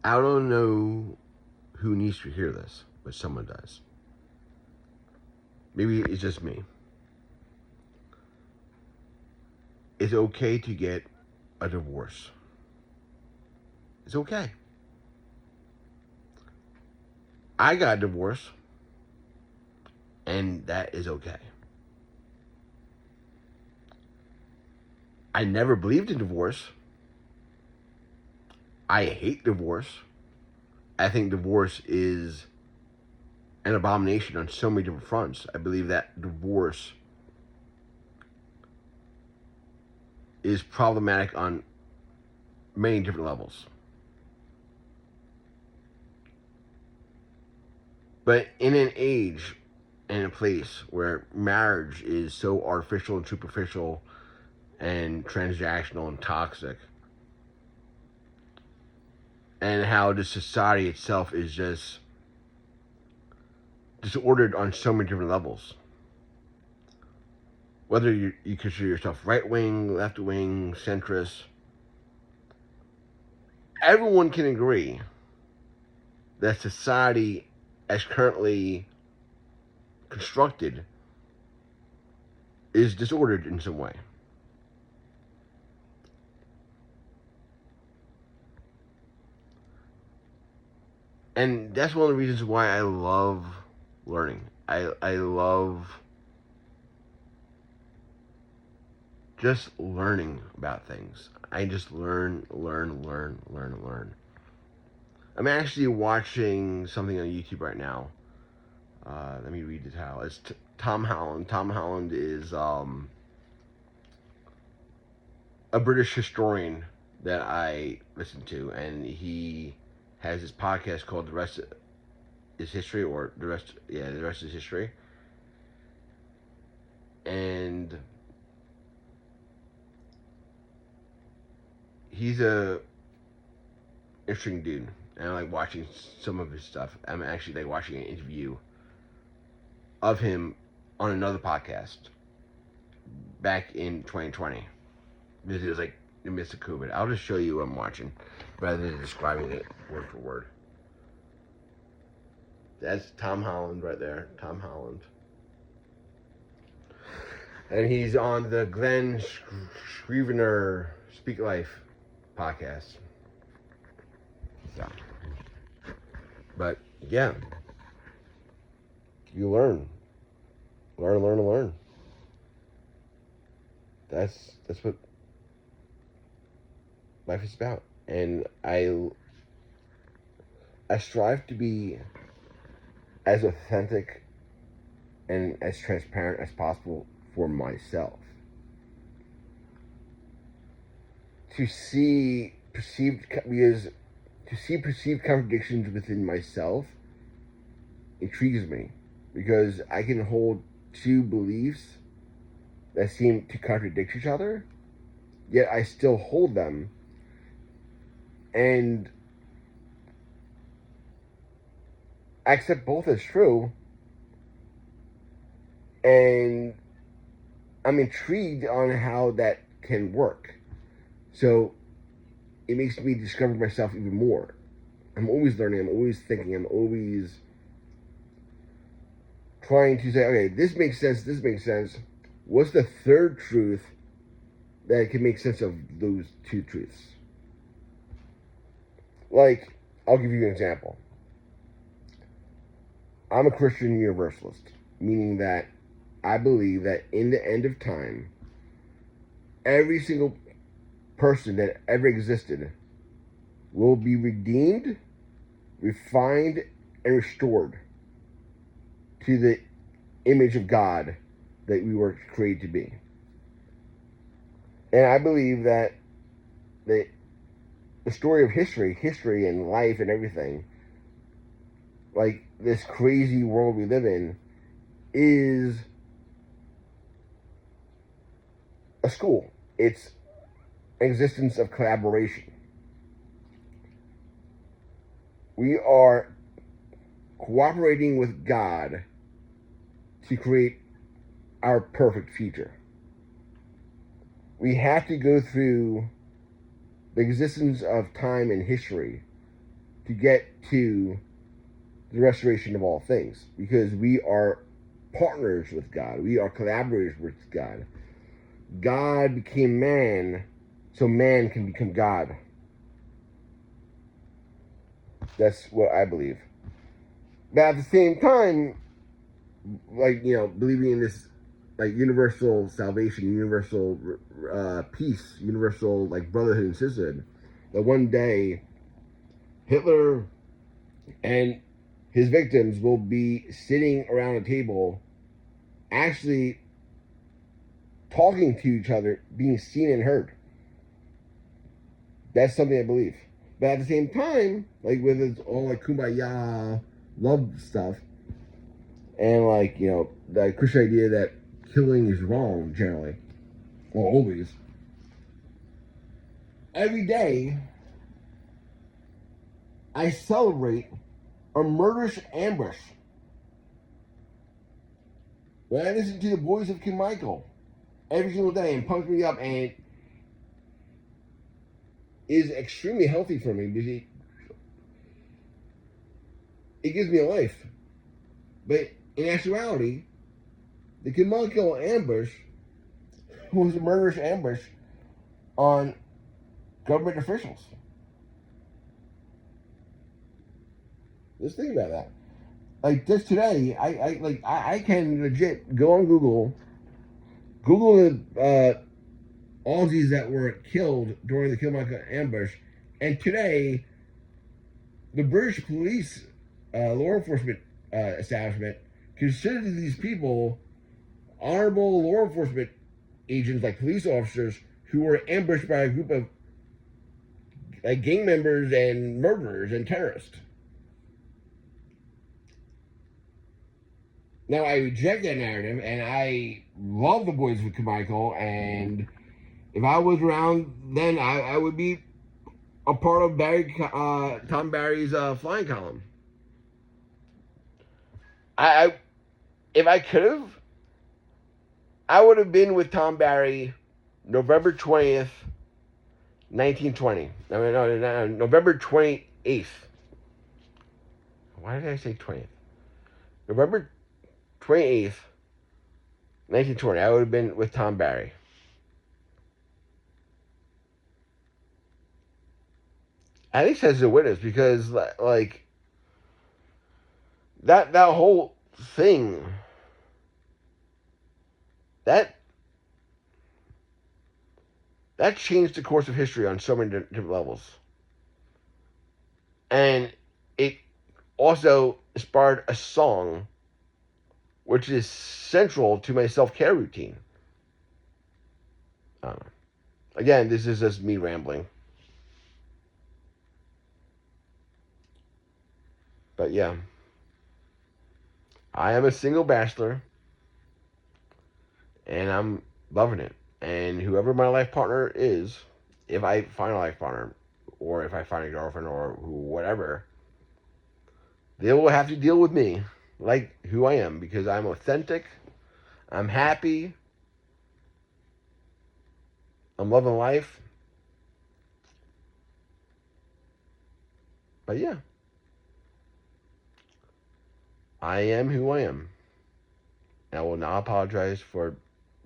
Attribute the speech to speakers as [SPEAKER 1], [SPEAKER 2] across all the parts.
[SPEAKER 1] I don't know who needs to hear this, but someone does. Maybe it's just me. It's okay to get a divorce. It's okay. I got a divorce, and that is okay. I never believed in divorce. I hate divorce. I think divorce is an abomination on so many different fronts. I believe that divorce is problematic on many different levels. But in an age and a place where marriage is so artificial and superficial and transactional and toxic, and how the society itself is just disordered on so many different levels. Whether you consider yourself right wing, left wing, centrist, everyone can agree that society, as currently constructed, is disordered in some way. And that's one of the reasons why I love learning. I love just learning about things. I just learn. I'm actually watching something on YouTube right now. Let me read the title. It's Tom Holland. Tom Holland is a British historian that I listen to, and he has this podcast called "The Rest Is History," or the rest is history. And he's a interesting dude, and I like watching some of his stuff. I'm actually like watching an interview of him on another podcast back in 2020. Because it was like in the midst of COVID. I'll just show you what I'm watching rather than describing it word for word. That's Tom Holland right there. Tom Holland. And he's on the Glenn Scrivener Speak Life podcast. So, but yeah, you learn. Learn. That's what life is about. And I strive to be as authentic and as transparent as possible for myself. To see perceived contradictions within myself intrigues me, because I can hold two beliefs that seem to contradict each other, yet I still hold them, and I accept both as true, and I'm intrigued on how that can work. So it makes me discover myself even more. I'm always learning, I'm always thinking, I'm always trying to say, okay, this makes sense. What's the third truth that can make sense of those two truths? Like, I'll give you an example. I'm a Christian universalist, meaning that I believe that in the end of time, every single person that ever existed will be redeemed, refined, and restored to the image of God that we were created to be. And I believe that the story of history and life and everything, like this crazy world we live in, is a school. It's an existence of collaboration. We are cooperating with God to create our perfect future. We have to go through the existence of time and history to get to the restoration of all things, because we are partners with God. We are collaborators with God. God became man so man can become God. That's what I believe. But at the same time, like, believing in this, like, universal salvation, universal peace, universal, like, brotherhood and sisterhood, that one day Hitler and his victims will be sitting around a table, actually talking to each other, being seen and heard. That's something I believe. But at the same time, like, with its all, like, kumbaya love stuff, and, like, the Christian idea that killing is wrong generally, or always, every day I celebrate a murderous ambush. When I listen to the Boys of King Michael every single day and pumps me up, and is extremely healthy for me because it gives me a life. But in actuality, the King Michael ambush was a murderous ambush on government officials. Just think about that. Like, just today, I can legit go on Google the Aussies that were killed during the Kilmarnock ambush, and today the British police law enforcement establishment consider these people honorable law enforcement agents, like police officers, who were ambushed by a group of, like, gang members and murderers and terrorists. Now, I reject that narrative, and I love the Boys with Michael, and if I was around then, I would be a part of Tom Barry's flying column. I if I could have, I would have been with Tom Barry November 20th, 1920. No, November 28th. Why did I say 20th? November 28th, 1920. I would have been with Tom Barry. At least as a witness, because, like, that whole thing, that changed the course of history on so many different levels, and it also inspired a song, which is central to my self-care routine. Again, this is just me rambling, but yeah, I am a single bachelor, and I'm loving it. And whoever my life partner is, if I find a life partner, or if I find a girlfriend, or whatever, they will have to deal with me like who I am, because I'm authentic, I'm happy, I'm loving life. But yeah, I am who I am. I will not apologize for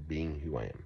[SPEAKER 1] being who I am.